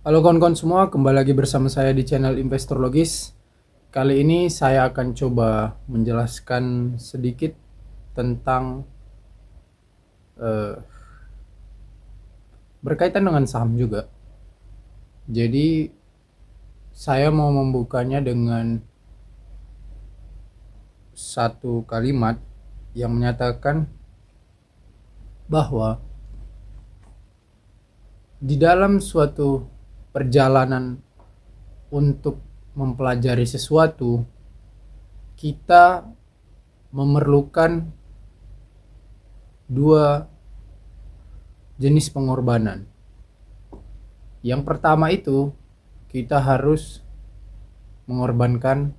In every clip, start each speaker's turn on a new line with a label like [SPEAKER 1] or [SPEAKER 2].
[SPEAKER 1] Halo kawan-kawan semua, kembali lagi bersama saya di channel Investor Logis. Kali ini saya akan coba menjelaskan sedikit tentang eh, berkaitan dengan saham juga. Jadi saya mau membukanya dengan satu kalimat yang menyatakan bahwa di dalam suatu perjalanan untuk mempelajari sesuatu, kita memerlukan dua jenis pengorbanan. Yang pertama itu, kita harus mengorbankan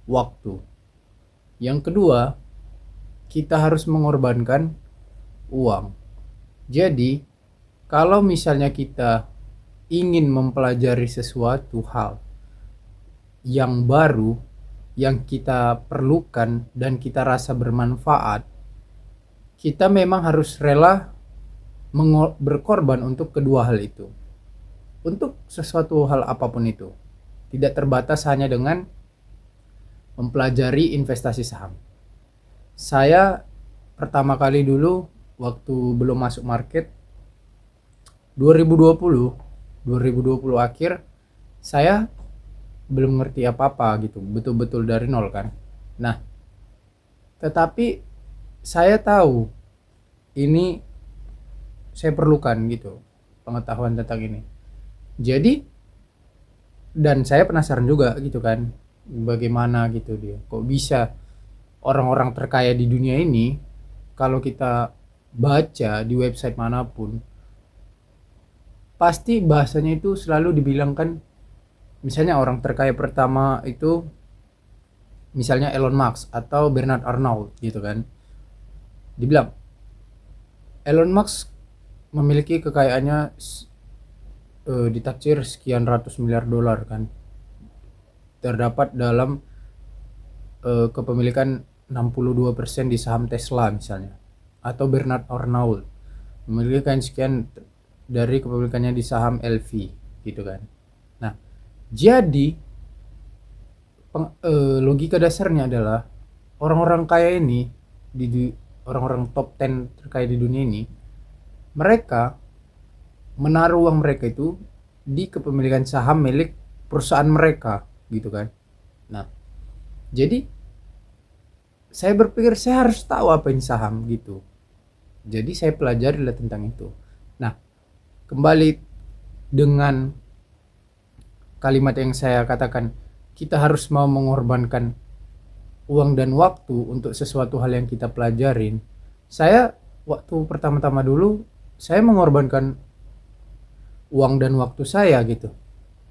[SPEAKER 1] waktu. Yang kedua, kita harus mengorbankan uang. Jadi, kalau misalnya kita ingin mempelajari sesuatu hal yang baru, yang kita perlukan dan kita rasa bermanfaat, kita memang harus rela berkorban untuk kedua hal itu. Untuk sesuatu hal apapun itu. Tidak terbatas hanya dengan mempelajari investasi saham. Saya pertama kali dulu waktu belum masuk market 2020 akhir, saya belum ngerti apa-apa gitu, betul-betul dari nol kan. Nah, tetapi saya tahu ini saya perlukan gitu, pengetahuan tentang ini. Jadi, dan saya penasaran juga gitu kan, bagaimana gitu dia, kok bisa orang-orang terkaya di dunia ini, kalau kita baca di website manapun, pasti bahasanya itu selalu dibilangkan, misalnya orang terkaya pertama itu misalnya Elon Musk atau Bernard Arnault gitu kan, dibilang Elon Musk memiliki kekayaannya ditaksir sekian ratus miliar dolar kan, terdapat dalam kepemilikan 62% di saham Tesla misalnya, atau Bernard Arnault memiliki sekian dari kepemilikannya di saham LV gitu kan. Nah, jadi logika dasarnya adalah orang-orang kaya ini di orang-orang top 10 terkaya di dunia ini, mereka menaruh uang mereka itu di kepemilikan saham milik perusahaan mereka gitu kan. Nah, jadi saya berpikir saya harus tahu apa ini saham gitu. Jadi saya pelajari lah tentang itu. Nah, kembali dengan kalimat yang saya katakan, kita harus mau mengorbankan uang dan waktu untuk sesuatu hal yang kita pelajarin. Saya waktu pertama-tama dulu, saya mengorbankan uang dan waktu saya gitu.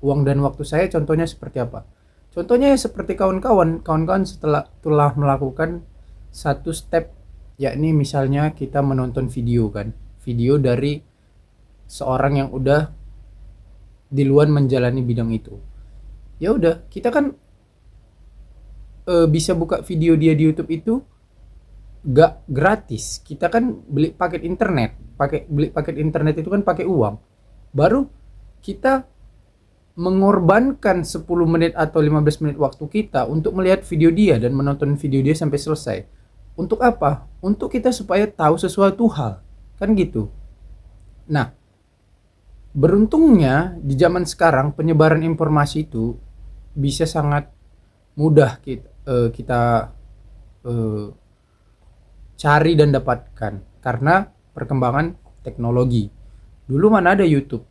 [SPEAKER 1] Uang dan waktu saya contohnya seperti apa? Contohnya seperti kawan-kawan setelah melakukan satu step, yakni misalnya kita menonton video kan, video dari seorang yang udah duluan menjalani bidang itu. Ya udah, kita kan bisa buka video dia di YouTube itu gak gratis. Kita kan beli paket internet, beli paket internet itu kan pakai uang. Baru kita mengorbankan 10 menit atau 15 menit waktu kita untuk melihat video dia dan menonton video dia sampai selesai. Untuk apa? Untuk kita supaya tahu sesuatu hal. Kan gitu. Nah, beruntungnya di zaman sekarang penyebaran informasi itu bisa sangat mudah kita cari dan dapatkan karena perkembangan teknologi. Dulu mana ada YouTube,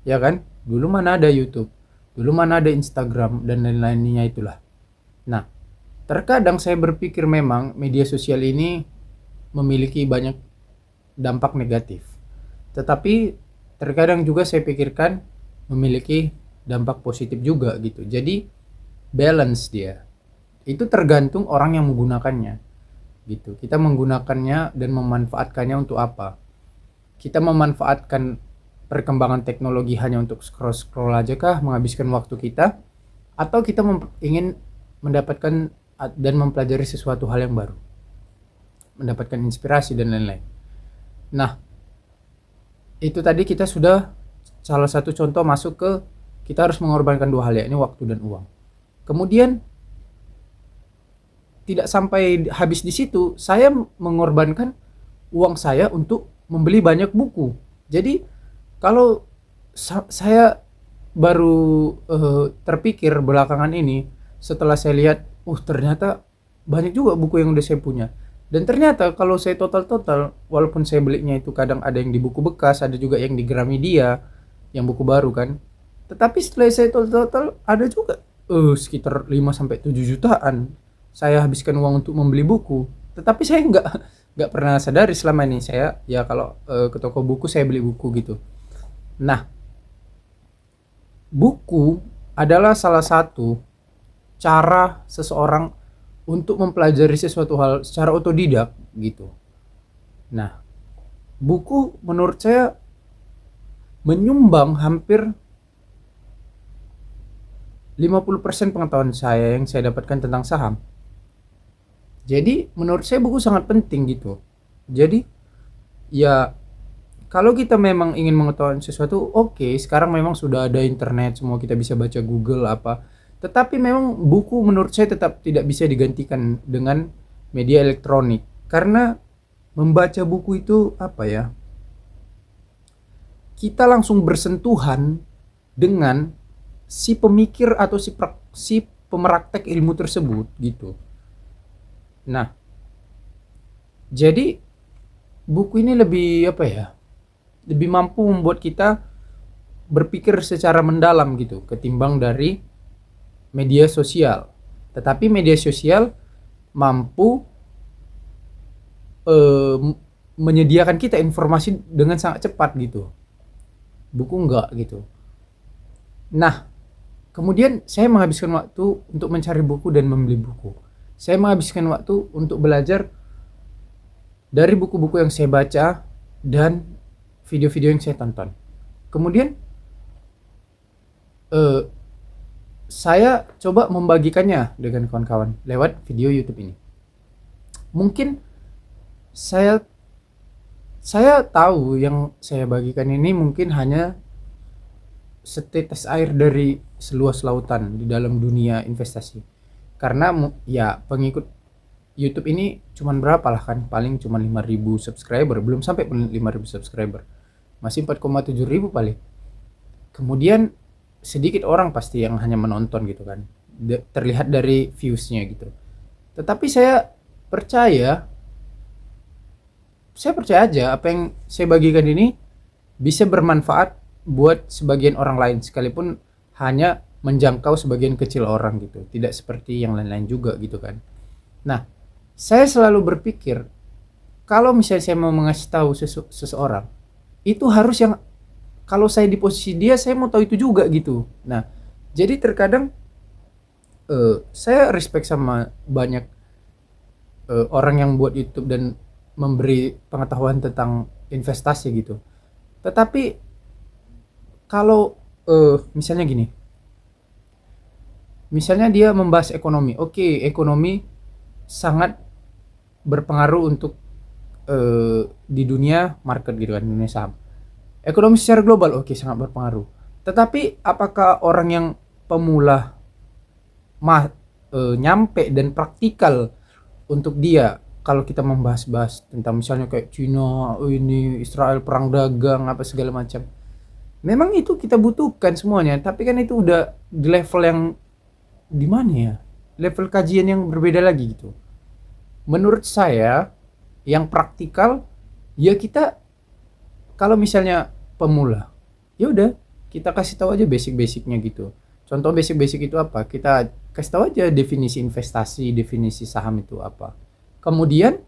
[SPEAKER 1] ya kan? Dulu mana ada YouTube, dulu mana ada Instagram dan lain-lainnya itulah. Nah, terkadang saya berpikir memang media sosial ini memiliki banyak dampak negatif. Tetapi terkadang juga saya pikirkan memiliki dampak positif juga gitu. Jadi balance dia. Itu tergantung orang yang menggunakannya. Gitu. Kita menggunakannya dan memanfaatkannya untuk apa? Kita memanfaatkan perkembangan teknologi hanya untuk scroll-scroll aja kah, menghabiskan waktu kita, atau kita ingin mendapatkan dan mempelajari sesuatu hal yang baru, mendapatkan inspirasi dan lain-lain. Nah, itu tadi kita sudah salah satu contoh masuk ke kita harus mengorbankan dua hal, ya, ini waktu dan uang. Kemudian tidak sampai habis di situ, saya mengorbankan uang saya untuk membeli banyak buku. Jadi kalau saya baru terpikir belakangan ini setelah saya lihat, ternyata banyak juga buku yang udah saya punya. Dan ternyata kalau saya total, walaupun saya belinya itu kadang ada yang di buku bekas, ada juga yang di Gramedia, yang buku baru kan. Tetapi setelah saya total ada juga sekitar 5 sampai 7 jutaan saya habiskan uang untuk membeli buku. Tetapi saya nggak pernah sadari selama ini, saya ya kalau ke toko buku saya beli buku gitu. Nah, buku adalah salah satu cara seseorang untuk mempelajari sesuatu hal secara otodidak gitu. Nah, buku menurut saya menyumbang hampir 50% pengetahuan saya yang saya dapatkan tentang saham. Jadi menurut saya buku sangat penting gitu. Jadi ya kalau kita memang ingin mengetahui sesuatu, oke, sekarang memang sudah ada internet, semua kita bisa baca Google apa. Tetapi memang buku menurut saya tetap tidak bisa digantikan dengan media elektronik. Karena membaca buku itu apa ya? Kita langsung bersentuhan dengan si pemikir atau si pemeraktek ilmu tersebut gitu. Nah, jadi buku ini lebih apa ya? Lebih mampu membuat kita berpikir secara mendalam gitu ketimbang dari media sosial. Tetapi media sosial mampu menyediakan kita informasi dengan sangat cepat gitu. Buku enggak gitu. Nah, kemudian saya menghabiskan waktu untuk mencari buku dan membeli buku. Saya menghabiskan waktu untuk belajar dari buku-buku yang saya baca dan video-video yang saya tonton. Kemudian saya coba membagikannya dengan kawan-kawan lewat video YouTube ini. Mungkin saya tahu yang saya bagikan ini mungkin hanya setetes air dari seluas lautan di dalam dunia investasi. Karena ya pengikut YouTube ini cuman berapa lah kan, paling cuman 5.000 subscriber, belum sampai 5.000 subscriber. Masih 4,7 ribu paling. Kemudian sedikit orang pasti yang hanya menonton gitu kan. Terlihat dari viewsnya gitu. Tetapi saya percaya aja apa yang saya bagikan ini bisa bermanfaat buat sebagian orang lain, sekalipun hanya menjangkau sebagian kecil orang gitu. Tidak seperti yang lain-lain juga gitu kan. Nah, saya selalu berpikir kalau misalnya saya mau mengasih tahu seseorang, itu harus yang kalau saya di posisi dia, saya mau tahu itu juga gitu. Nah, jadi terkadang saya respect sama banyak orang yang buat YouTube dan memberi pengetahuan tentang investasi gitu. Tetapi kalau misalnya gini, misalnya dia membahas ekonomi, oke, ekonomi sangat berpengaruh untuk di dunia market gitu kan, dunia saham. Ekonomi secara global oke, sangat berpengaruh. Tetapi apakah orang yang pemula nyampe dan praktikal untuk dia kalau kita membahas-bahas tentang misalnya kayak Cina, ini Israel perang dagang apa segala macam. Memang itu kita butuhkan semuanya, tapi kan itu udah di level yang di mana ya? Level kajian yang berbeda lagi gitu. Menurut saya yang praktikal ya kita kalau misalnya pemula, ya udah kita kasih tahu aja basic-basicnya gitu. Contoh basic-basic itu apa? Kita kasih tahu aja definisi investasi, definisi saham itu apa. Kemudian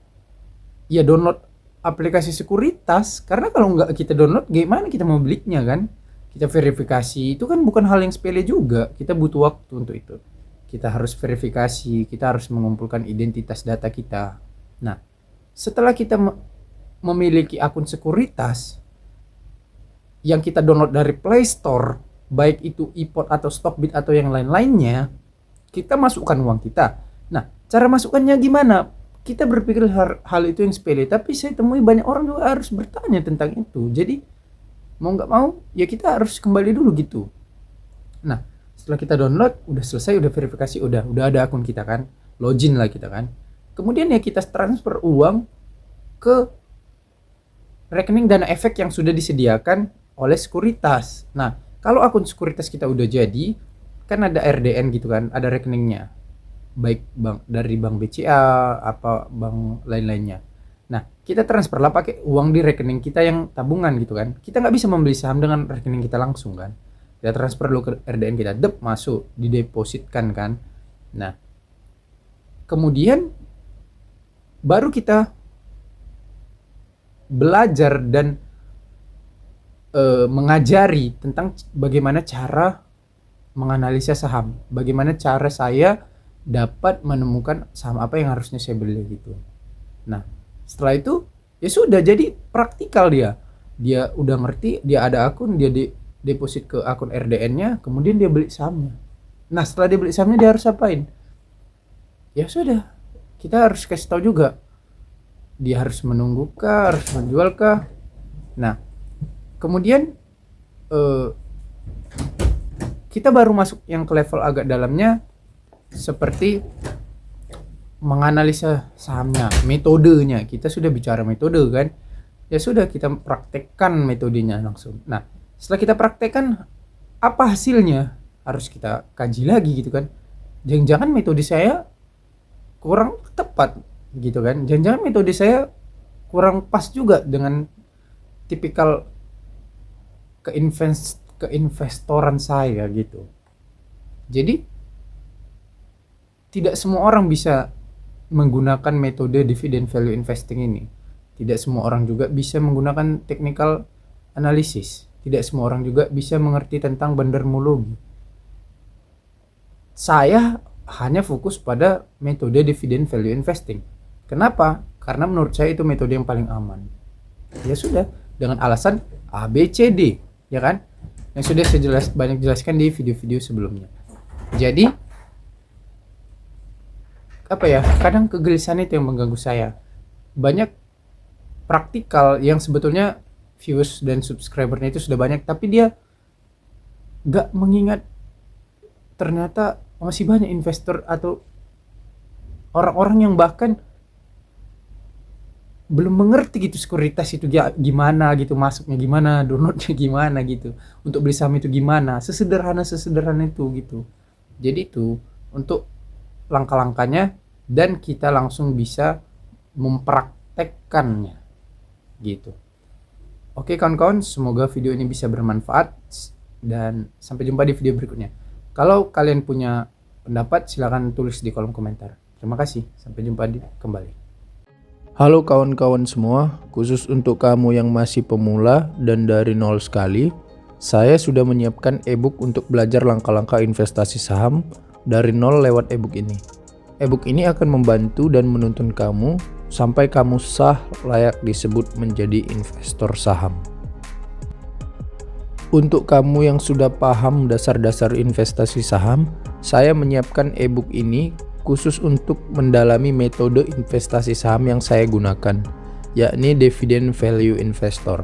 [SPEAKER 1] ya download aplikasi sekuritas, karena kalau nggak kita download gimana kita mau belinya kan? Kita verifikasi, itu kan bukan hal yang sepele juga. Kita butuh waktu untuk itu. Kita harus verifikasi, kita harus mengumpulkan identitas data kita. Nah, setelah kita memiliki akun sekuritas yang kita download dari Play Store, baik itu iPod atau Stockbit atau yang lain-lainnya, kita masukkan uang kita. Nah, cara masukkannya gimana? Kita berpikir hal itu yang sepele, tapi saya temui banyak orang juga harus bertanya tentang itu. Jadi mau nggak mau ya kita harus kembali dulu gitu. Nah, setelah kita download, udah selesai, udah verifikasi, udah ada akun kita kan, login lah kita kan. Kemudian ya kita transfer uang ke rekening dana efek yang sudah disediakan oleh sekuritas. Nah, kalau akun sekuritas kita udah jadi, kan ada RDN gitu kan, ada rekeningnya. Baik bank dari bank BCA apa bank lain-lainnya. Nah, kita transfer lah pakai uang di rekening kita yang tabungan gitu kan. Kita nggak bisa membeli saham dengan rekening kita langsung kan. Kita transfer dulu ke RDN kita, masuk, didepositkan kan. Nah, kemudian baru kita belajar dan mengajari tentang bagaimana cara menganalisa saham, bagaimana cara saya dapat menemukan saham apa yang harusnya saya beli gitu. Nah, setelah itu ya sudah jadi praktikal dia udah ngerti, dia ada akun, dia deposit ke akun RDN-nya, kemudian dia beli sahamnya. Nah, setelah dia beli sahamnya dia harus apain? Ya sudah, kita harus kasih tahu juga dia harus menunggu kah, harus menjual kah. Nah, kemudian kita baru masuk yang ke level agak dalamnya, seperti menganalisa sahamnya, metodenya. Kita sudah bicara metode kan, ya sudah kita praktekkan metodenya langsung. Nah, setelah kita praktekkan, apa hasilnya harus kita kaji lagi gitu kan. Jangan-jangan metode saya kurang tepat gitu kan, jangan-jangan metode saya kurang pas juga dengan tipikal keinvestoran saya gitu. Jadi tidak semua orang bisa menggunakan metode dividend value investing ini. Tidak semua orang juga bisa menggunakan technical analysis. Tidak semua orang juga bisa mengerti tentang bandarmologi. Saya hanya fokus pada metode dividend value investing. Kenapa? Karena menurut saya itu metode yang paling aman. Ya sudah, dengan alasan A, B, C, D, ya kan? Yang sudah saya banyak jelaskan di video-video sebelumnya. Jadi, apa ya? Kadang kegelisahan itu yang mengganggu saya. Banyak praktikal yang sebetulnya views dan subscribernya itu sudah banyak, tapi dia gak mengingat ternyata masih banyak investor atau orang-orang yang bahkan belum mengerti gitu sekuritas itu gimana gitu, masuknya gimana, downloadnya gimana gitu, untuk beli saham itu gimana, sesederhana itu gitu. Jadi itu untuk langkah-langkahnya, dan kita langsung bisa mempraktekkannya gitu. Oke kawan-kawan, semoga video ini bisa bermanfaat dan sampai jumpa di video berikutnya. Kalau kalian punya pendapat, silakan tulis di kolom komentar. Terima kasih, sampai jumpa kembali.
[SPEAKER 2] Halo kawan-kawan semua, khusus untuk kamu yang masih pemula dan dari nol sekali, saya sudah menyiapkan ebook untuk belajar langkah-langkah investasi saham dari nol lewat ebook ini. Ebook ini akan membantu dan menuntun kamu sampai kamu sah layak disebut menjadi investor saham. Untuk kamu yang sudah paham dasar-dasar investasi saham, saya menyiapkan ebook ini khusus untuk mendalami metode investasi saham yang saya gunakan, yakni Dividend Value Investor.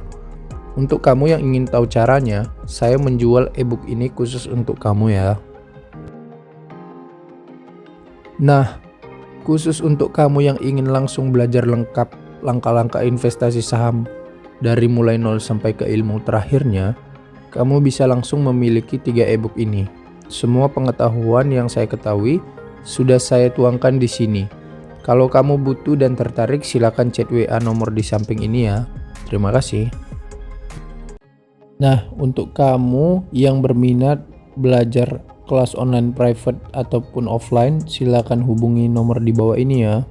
[SPEAKER 2] Untuk kamu yang ingin tahu caranya, saya menjual ebook ini khusus untuk kamu ya. Nah, khusus untuk kamu yang ingin langsung belajar lengkap langkah-langkah investasi saham dari mulai nol sampai ke ilmu terakhirnya, kamu bisa langsung memiliki 3 ebook ini. Semua pengetahuan yang saya ketahui sudah saya tuangkan di sini. Kalau kamu butuh dan tertarik, silakan chat WA nomor di samping ini ya. Terima kasih. Nah, untuk kamu yang berminat belajar kelas online private ataupun offline, silakan hubungi nomor di bawah ini ya.